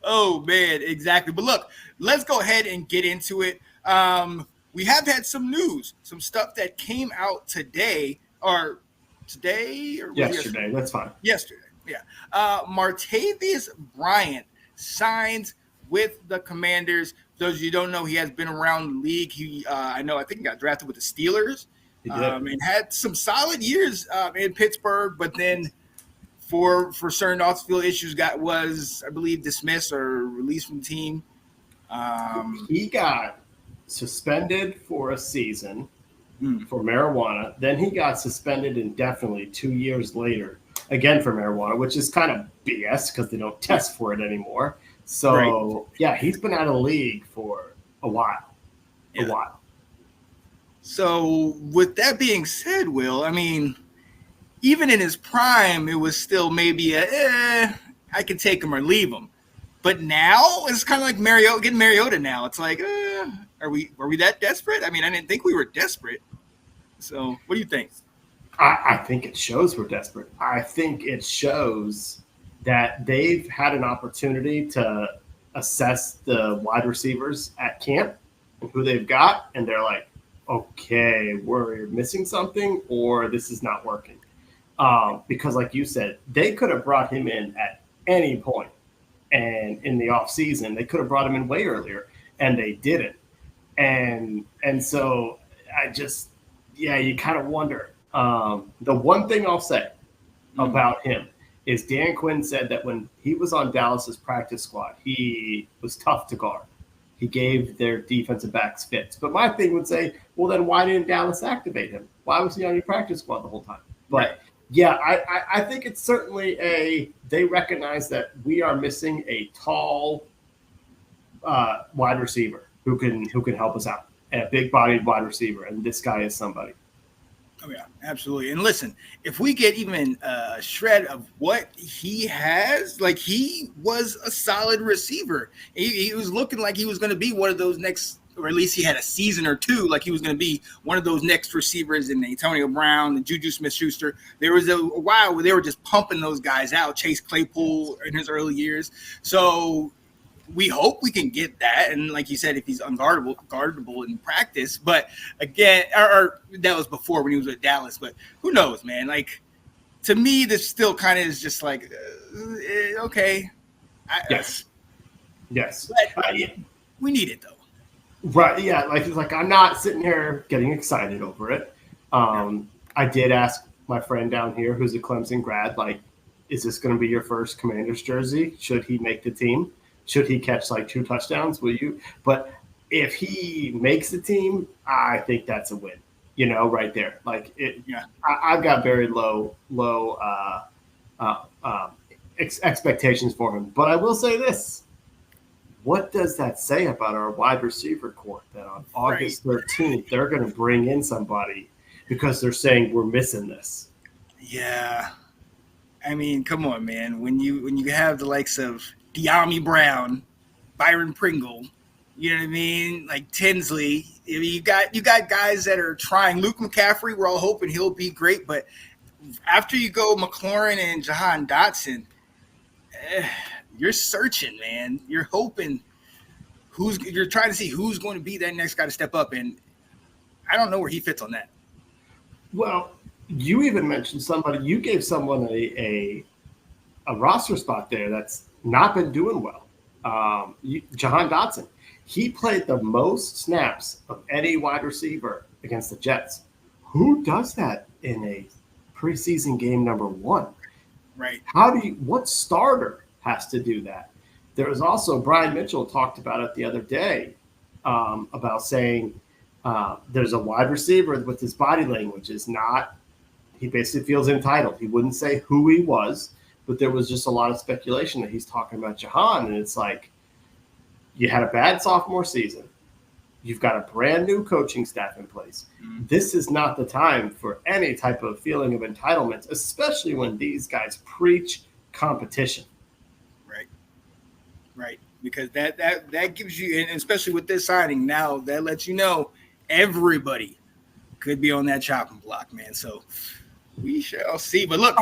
Oh man, exactly. But look, let's go ahead and get into it. We have had some news, some stuff that came out today, or was it yesterday? Yesterday. That's fine. Yesterday, yeah. Martavis Bryant signs with the Commanders. Those of you who don't know, he has been around the league. I think he got drafted with the Steelers, He did. and had some solid years in Pittsburgh. But then, for certain off-field issues, was I believe dismissed or released from the team. He got suspended for a season Hmm, for marijuana. Then he got suspended indefinitely 2 years later, again for marijuana, which is kind of BS because they don't test for it anymore. right. So, yeah, he's been out of the league for a while. A Yeah. while. So, with that being said, Will, I mean, even in his prime, it was still maybe I can take him or leave him. But now it's kind of like getting Mariota. Now it's like, were we that desperate? I mean, I didn't think we were desperate. So, what do you think? I think it shows we're desperate. I think it shows that they've had an opportunity to assess the wide receivers at camp and who they've got, and they're like, okay, we're missing something or this is not working. Because, like you said, they could have brought him in at any point, and in the off season, they could have brought him in way earlier, and they didn't. And so I just, yeah, you kind of wonder. The one thing I'll say about him is Dan Quinn said that when he was on Dallas's practice squad, he was tough to guard. He gave their defensive backs fits. But my thing would say, well, then why didn't Dallas activate him? Why was he on your practice squad the whole time? But Right. yeah, I think it's certainly they recognize that we are missing a tall wide receiver who can help us out, and a big bodied wide receiver, and this guy is somebody. Oh yeah, absolutely. And listen, if we get even a shred of what he has, like he was a solid receiver. He was looking like he was going to be one of those next, or at least he had a season or two, like he was going to be one of those next receivers in Antonio Brown, the Juju Smith-Schuster. There was a while where they were just pumping those guys out, Chase Claypool in his early years. So we hope we can get that, and like you said, if he's guardable in practice. But again, or that was before when he was with Dallas. But who knows, man? Like to me, this still kind of is just like okay. Yes, yes, yeah. We need it though. Right? Yeah, like it's like I'm not sitting here getting excited over it. I did ask my friend down here, who's a Clemson grad, like, is this going to be your first Commanders jersey? Should he make the team? Should he catch like 2 touchdowns? Will you? But if he makes the team, I think that's a win. Right there. Like it. Yeah. I've got very low expectations for him. But I will say this: what does that say about our wide receiver corps? That on August 13th they're going to bring in somebody because they're saying we're missing this. Yeah. I mean, come on, man. When you have the likes of De'Ami Brown, Byron Pringle, you know what I mean? Like Tinsley. You got guys that are trying. Luke McCaffrey, we're all hoping he'll be great, but after you go McLaurin and Jahan Dotson, you're searching, man. You're hoping you're trying to see who's going to be that next guy to step up, and I don't know where he fits on that. Well, you even mentioned somebody. You gave someone a roster spot there that's not been doing well. Jahan Dotson. He played the most snaps of any wide receiver against the Jets. Who does that in a preseason game number 1? Right. What starter has to do that? There was also Brian Mitchell talked about it the other day about saying there's a wide receiver with his body language is not, he basically feels entitled. He wouldn't say who he was, but there was just a lot of speculation that he's talking about Jahan. And it's like, you had a bad sophomore season. You've got a brand new coaching staff in place. Mm-hmm. This is not the time for any type of feeling of entitlement, especially when these guys preach competition. Right. Because that gives you, and especially with this signing now, that lets you know everybody could be on that chopping block, man. So we shall see. But look,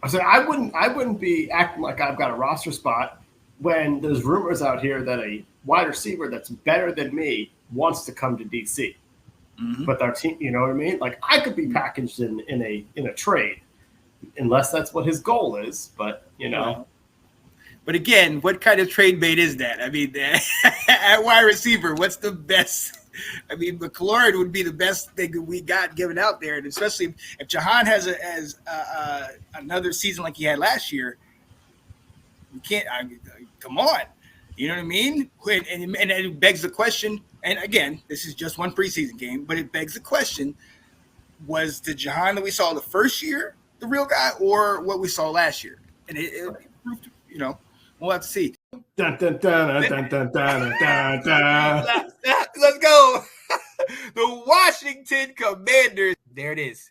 So I wouldn't be acting like I've got a roster spot when there's rumors out here that a wide receiver that's better than me wants to come to DC. Mm-hmm. But our team, you know what I mean? Like I could be packaged in a trade, unless that's what his goal is. But you know. Well, but again, what kind of trade bait is that? I mean, at wide receiver, what's the best? I mean, McLaurin would be the best thing we got given out there, and especially if Jahan has another season like he had last year, we can't. I mean, come on, you know what I mean? And it begs the question. And again, this is just one preseason game, but it begs the question: was the Jahan that we saw the first year the real guy, or what we saw last year? And it proved, you know. We'll have to see. Dun, dun, dun, dun, dun, dun, dun, dun. Let's go. The Washington Commanders. There it is.